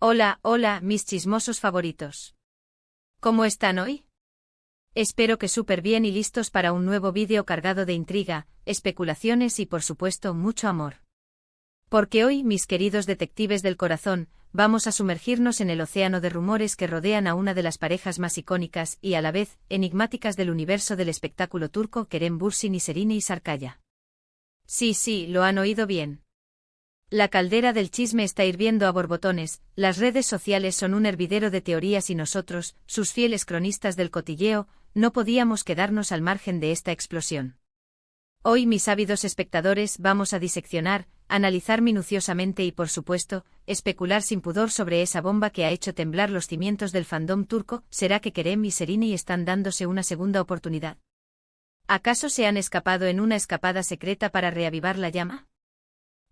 Hola, hola, mis chismosos favoritos. ¿Cómo están hoy? Espero que súper bien y listos para un nuevo vídeo cargado de intriga, especulaciones y por supuesto mucho amor. Porque hoy, mis queridos detectives del corazón, vamos a sumergirnos en el océano de rumores que rodean a una de las parejas más icónicas y a la vez enigmáticas del universo del espectáculo turco, Kerem Bürsin y Serine Sarıkaya. Sí, lo han oído bien. La caldera del chisme está hirviendo a borbotones, las redes sociales son un hervidero de teorías y nosotros, sus fieles cronistas del cotilleo, no podíamos quedarnos al margen de esta explosión. Hoy, mis ávidos espectadores, vamos a diseccionar, analizar minuciosamente y, por supuesto, especular sin pudor sobre esa bomba que ha hecho temblar los cimientos del fandom turco. ¿Será que Kerem y Serine están dándose una segunda oportunidad? ¿Acaso se han escapado en una escapada secreta para reavivar la llama?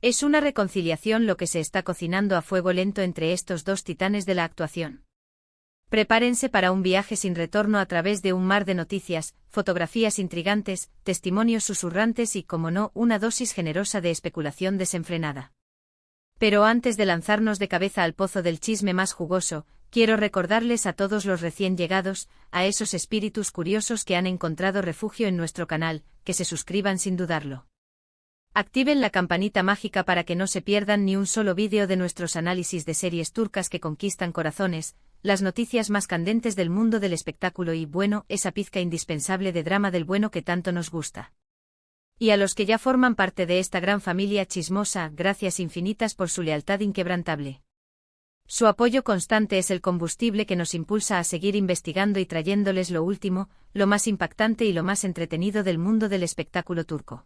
¿Es una reconciliación lo que se está cocinando a fuego lento entre estos dos titanes de la actuación? Prepárense para un viaje sin retorno a través de un mar de noticias, fotografías intrigantes, testimonios susurrantes y, como no, una dosis generosa de especulación desenfrenada. Pero antes de lanzarnos de cabeza al pozo del chisme más jugoso, quiero recordarles a todos los recién llegados, a esos espíritus curiosos que han encontrado refugio en nuestro canal, que se suscriban sin dudarlo. Activen la campanita mágica para que no se pierdan ni un solo vídeo de nuestros análisis de series turcas que conquistan corazones, las noticias más candentes del mundo del espectáculo y, bueno, esa pizca indispensable de drama del bueno que tanto nos gusta. Y a los que ya forman parte de esta gran familia chismosa, gracias infinitas por su lealtad inquebrantable. Su apoyo constante es el combustible que nos impulsa a seguir investigando y trayéndoles lo último, lo más impactante y lo más entretenido del mundo del espectáculo turco.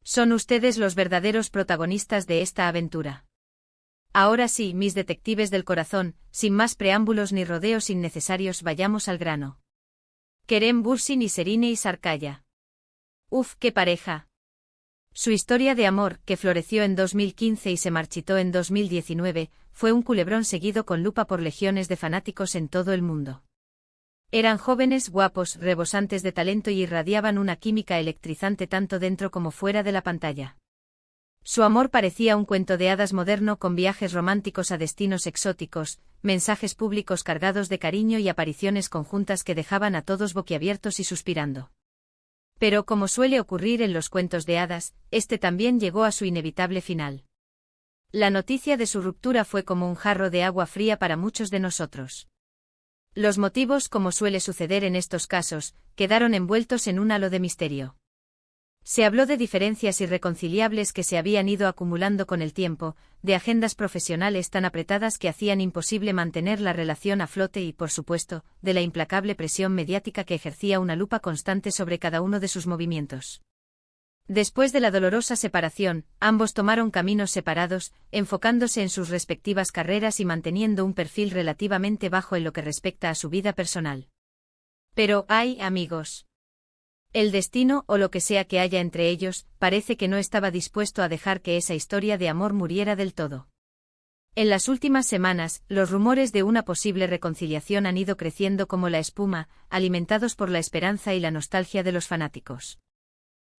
Son ustedes los verdaderos protagonistas de esta aventura. Ahora sí, mis detectives del corazón, sin más preámbulos ni rodeos innecesarios, vayamos al grano. Kerem Bürsin y Serine Sarıkaya. Uf, qué pareja. Su historia de amor, que floreció en 2015 y se marchitó en 2019, fue un culebrón seguido con lupa por legiones de fanáticos en todo el mundo. Eran jóvenes, guapos, rebosantes de talento y irradiaban una química electrizante tanto dentro como fuera de la pantalla. Su amor parecía un cuento de hadas moderno con viajes románticos a destinos exóticos, mensajes públicos cargados de cariño y apariciones conjuntas que dejaban a todos boquiabiertos y suspirando. Pero como suele ocurrir en los cuentos de hadas, este también llegó a su inevitable final. La noticia de su ruptura fue como un jarro de agua fría para muchos de nosotros. Los motivos, como suele suceder en estos casos, quedaron envueltos en un halo de misterio. Se habló de diferencias irreconciliables que se habían ido acumulando con el tiempo, de agendas profesionales tan apretadas que hacían imposible mantener la relación a flote y, por supuesto, de la implacable presión mediática que ejercía una lupa constante sobre cada uno de sus movimientos. Después de la dolorosa separación, ambos tomaron caminos separados, enfocándose en sus respectivas carreras y manteniendo un perfil relativamente bajo en lo que respecta a su vida personal. Pero, ay, amigos. El destino, o lo que sea que haya entre ellos, parece que no estaba dispuesto a dejar que esa historia de amor muriera del todo. En las últimas semanas, los rumores de una posible reconciliación han ido creciendo como la espuma, alimentados por la esperanza y la nostalgia de los fanáticos.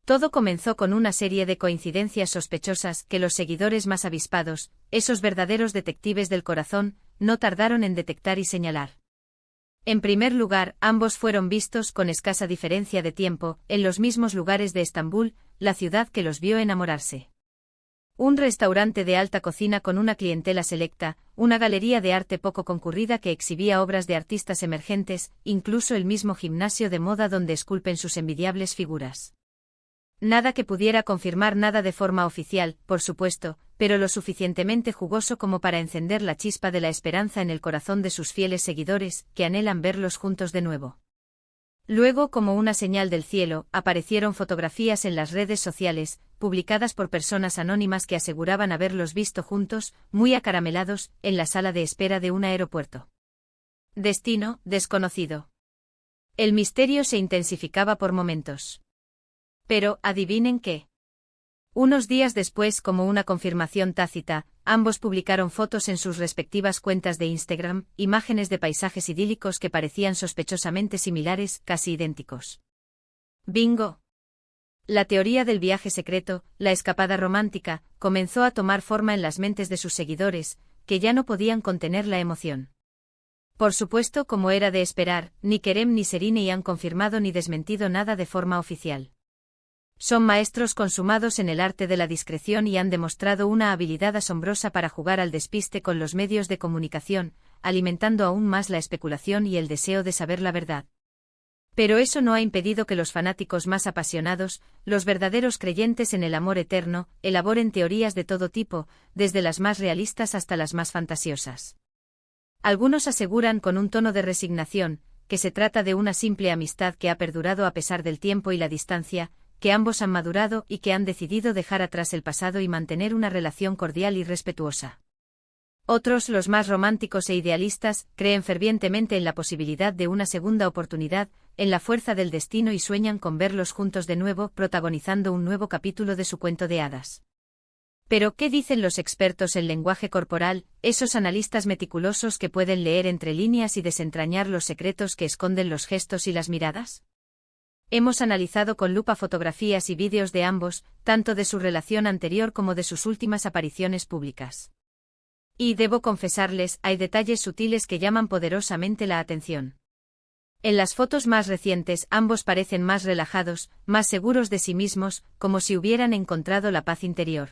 Todo comenzó con una serie de coincidencias sospechosas que los seguidores más avispados, esos verdaderos detectives del corazón, no tardaron en detectar y señalar. En primer lugar, ambos fueron vistos con escasa diferencia de tiempo, en los mismos lugares de Estambul, la ciudad que los vio enamorarse. Un restaurante de alta cocina con una clientela selecta, una galería de arte poco concurrida que exhibía obras de artistas emergentes, incluso el mismo gimnasio de moda donde esculpen sus envidiables figuras. Nada que pudiera confirmar nada de forma oficial, por supuesto, pero lo suficientemente jugoso como para encender la chispa de la esperanza en el corazón de sus fieles seguidores, que anhelan verlos juntos de nuevo. Luego, como una señal del cielo, aparecieron fotografías en las redes sociales, publicadas por personas anónimas que aseguraban haberlos visto juntos, muy acaramelados, en la sala de espera de un aeropuerto. Destino, desconocido. El misterio se intensificaba por momentos. Pero, ¿adivinen qué? Unos días después, como una confirmación tácita, ambos publicaron fotos en sus respectivas cuentas de Instagram, imágenes de paisajes idílicos que parecían sospechosamente similares, casi idénticos. ¡Bingo! La teoría del viaje secreto, la escapada romántica, comenzó a tomar forma en las mentes de sus seguidores, que ya no podían contener la emoción. Por supuesto, como era de esperar, ni Kerem ni Serine han confirmado ni desmentido nada de forma oficial. Son maestros consumados en el arte de la discreción y han demostrado una habilidad asombrosa para jugar al despiste con los medios de comunicación, alimentando aún más la especulación y el deseo de saber la verdad. Pero eso no ha impedido que los fanáticos más apasionados, los verdaderos creyentes en el amor eterno, elaboren teorías de todo tipo, desde las más realistas hasta las más fantasiosas. Algunos aseguran con un tono de resignación, que se trata de una simple amistad que ha perdurado a pesar del tiempo y la distancia, que ambos han madurado y que han decidido dejar atrás el pasado y mantener una relación cordial y respetuosa. Otros, los más románticos e idealistas, creen fervientemente en la posibilidad de una segunda oportunidad, en la fuerza del destino y sueñan con verlos juntos de nuevo, protagonizando un nuevo capítulo de su cuento de hadas. Pero, ¿qué dicen los expertos en lenguaje corporal, esos analistas meticulosos que pueden leer entre líneas y desentrañar los secretos que esconden los gestos y las miradas? Hemos analizado con lupa fotografías y vídeos de ambos, tanto de su relación anterior como de sus últimas apariciones públicas. Y debo confesarles, hay detalles sutiles que llaman poderosamente la atención. En las fotos más recientes, ambos parecen más relajados, más seguros de sí mismos, como si hubieran encontrado la paz interior.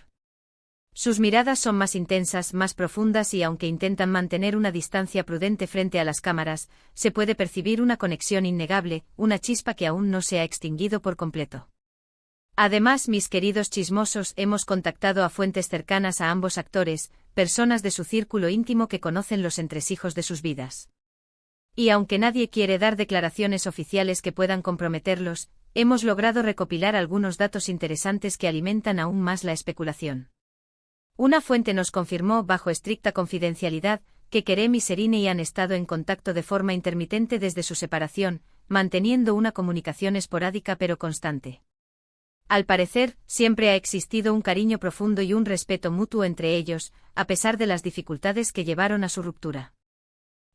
Sus miradas son más intensas, más profundas y aunque intentan mantener una distancia prudente frente a las cámaras, se puede percibir una conexión innegable, una chispa que aún no se ha extinguido por completo. Además, mis queridos chismosos, hemos contactado a fuentes cercanas a ambos actores, personas de su círculo íntimo que conocen los entresijos de sus vidas. Y aunque nadie quiere dar declaraciones oficiales que puedan comprometerlos, hemos logrado recopilar algunos datos interesantes que alimentan aún más la especulación. Una fuente nos confirmó bajo estricta confidencialidad que Kerem y Serine han estado en contacto de forma intermitente desde su separación, manteniendo una comunicación esporádica pero constante. Al parecer, siempre ha existido un cariño profundo y un respeto mutuo entre ellos, a pesar de las dificultades que llevaron a su ruptura.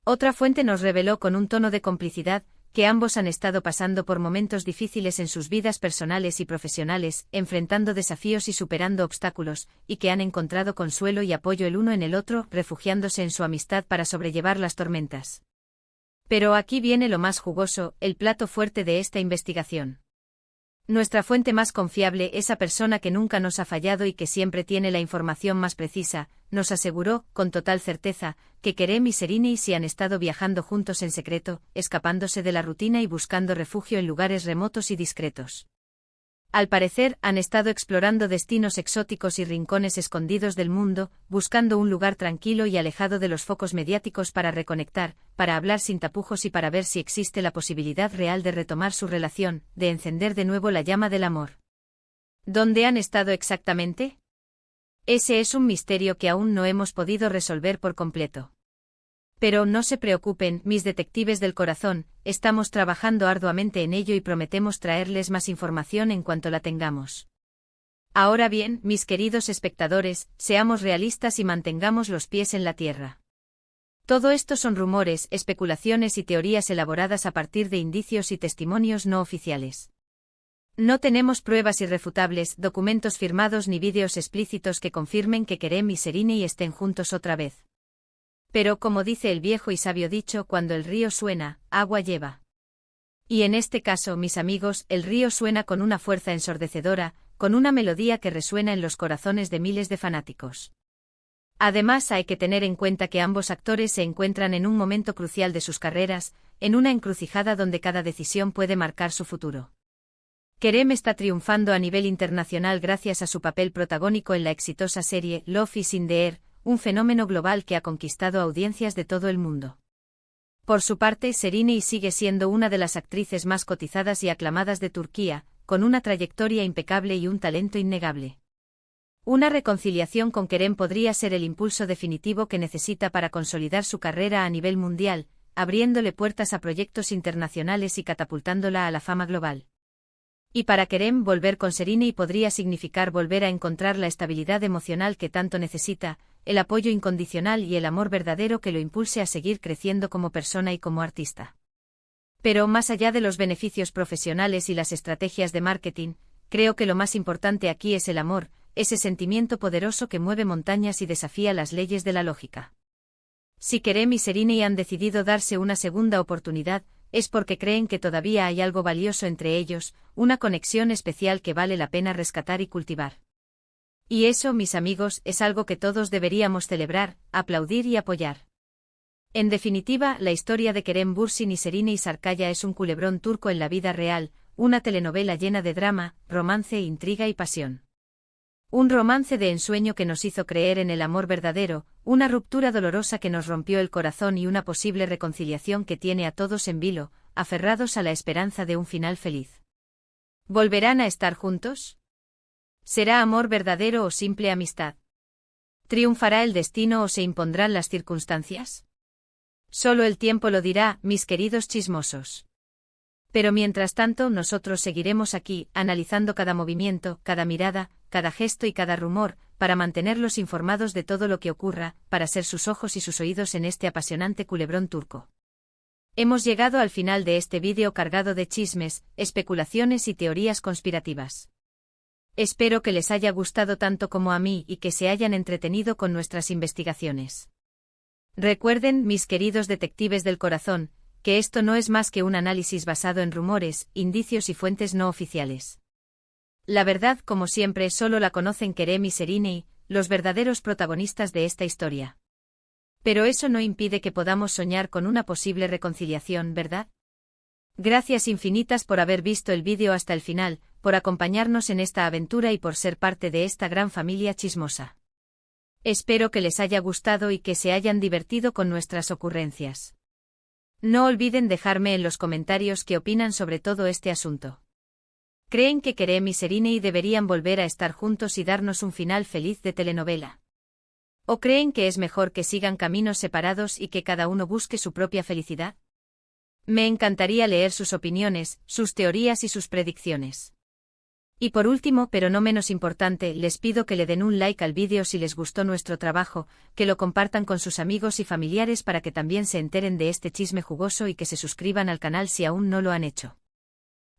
Otra fuente nos reveló con un tono de complicidad que ambos han estado pasando por momentos difíciles en sus vidas personales y profesionales, enfrentando desafíos y superando obstáculos, y que han encontrado consuelo y apoyo el uno en el otro, refugiándose en su amistad para sobrellevar las tormentas. Pero aquí viene lo más jugoso, el plato fuerte de esta investigación. Nuestra fuente más confiable, esa persona que nunca nos ha fallado y que siempre tiene la información más precisa, nos aseguró, con total certeza, que Kerem y Serine se han estado viajando juntos en secreto, escapándose de la rutina y buscando refugio en lugares remotos y discretos. Al parecer, han estado explorando destinos exóticos y rincones escondidos del mundo, buscando un lugar tranquilo y alejado de los focos mediáticos para reconectar, para hablar sin tapujos y para ver si existe la posibilidad real de retomar su relación, de encender de nuevo la llama del amor. ¿Dónde han estado exactamente? Ese es un misterio que aún no hemos podido resolver por completo. Pero no se preocupen, mis detectives del corazón, estamos trabajando arduamente en ello y prometemos traerles más información en cuanto la tengamos. Ahora bien, mis queridos espectadores, seamos realistas y mantengamos los pies en la tierra. Todo esto son rumores, especulaciones y teorías elaboradas a partir de indicios y testimonios no oficiales. No tenemos pruebas irrefutables, documentos firmados ni vídeos explícitos que confirmen que Kerem y Serine estén juntos otra vez. Pero como dice el viejo y sabio dicho, cuando el río suena, agua lleva. Y en este caso, mis amigos, el río suena con una fuerza ensordecedora, con una melodía que resuena en los corazones de miles de fanáticos. Además, hay que tener en cuenta que ambos actores se encuentran en un momento crucial de sus carreras, en una encrucijada donde cada decisión puede marcar su futuro. Kerem está triunfando a nivel internacional gracias a su papel protagónico en la exitosa serie Love is in the Air, un fenómeno global que ha conquistado audiencias de todo el mundo. Por su parte, Serine sigue siendo una de las actrices más cotizadas y aclamadas de Turquía, con una trayectoria impecable y un talento innegable. Una reconciliación con Kerem podría ser el impulso definitivo que necesita para consolidar su carrera a nivel mundial, abriéndole puertas a proyectos internacionales y catapultándola a la fama global. Y para Kerem, volver con Serine podría significar volver a encontrar la estabilidad emocional que tanto necesita, el apoyo incondicional y el amor verdadero que lo impulse a seguir creciendo como persona y como artista. Pero más allá de los beneficios profesionales y las estrategias de marketing, creo que lo más importante aquí es el amor, ese sentimiento poderoso que mueve montañas y desafía las leyes de la lógica. Si Kerem y Serena han decidido darse una segunda oportunidad, es porque creen que todavía hay algo valioso entre ellos, una conexión especial que vale la pena rescatar y cultivar. Y eso, mis amigos, es algo que todos deberíamos celebrar, aplaudir y apoyar. En definitiva, la historia de Kerem Bürsin y Serena Sarıkaya es un culebrón turco en la vida real, una telenovela llena de drama, romance, intriga y pasión. Un romance de ensueño que nos hizo creer en el amor verdadero, una ruptura dolorosa que nos rompió el corazón y una posible reconciliación que tiene a todos en vilo, aferrados a la esperanza de un final feliz. ¿Volverán a estar juntos? ¿Será amor verdadero o simple amistad? ¿Triunfará el destino o se impondrán las circunstancias? Solo el tiempo lo dirá, mis queridos chismosos. Pero mientras tanto nosotros seguiremos aquí, analizando cada movimiento, cada mirada, cada gesto y cada rumor, para mantenerlos informados de todo lo que ocurra, para ser sus ojos y sus oídos en este apasionante culebrón turco. Hemos llegado al final de este vídeo cargado de chismes, especulaciones y teorías conspirativas. Espero que les haya gustado tanto como a mí y que se hayan entretenido con nuestras investigaciones. Recuerden, mis queridos detectives del corazón, que esto no es más que un análisis basado en rumores, indicios y fuentes no oficiales. La verdad, como siempre, solo la conocen Kerem y Serena, los verdaderos protagonistas de esta historia. Pero eso no impide que podamos soñar con una posible reconciliación, ¿verdad? Gracias infinitas por haber visto el vídeo hasta el final, por acompañarnos en esta aventura y por ser parte de esta gran familia chismosa. Espero que les haya gustado y que se hayan divertido con nuestras ocurrencias. No olviden dejarme en los comentarios qué opinan sobre todo este asunto. ¿Creen que Kerem y Serena deberían volver a estar juntos y darnos un final feliz de telenovela? ¿O creen que es mejor que sigan caminos separados y que cada uno busque su propia felicidad? Me encantaría leer sus opiniones, sus teorías y sus predicciones. Y por último, pero no menos importante, les pido que le den un like al vídeo si les gustó nuestro trabajo, que lo compartan con sus amigos y familiares para que también se enteren de este chisme jugoso y que se suscriban al canal si aún no lo han hecho.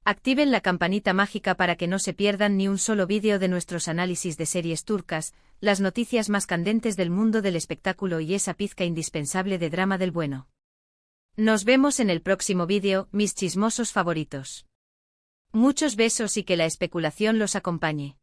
Activen la campanita mágica para que no se pierdan ni un solo vídeo de nuestros análisis de series turcas, las noticias más candentes del mundo del espectáculo y esa pizca indispensable de drama del bueno. Nos vemos en el próximo vídeo, mis chismosos favoritos. Muchos besos y que la especulación los acompañe.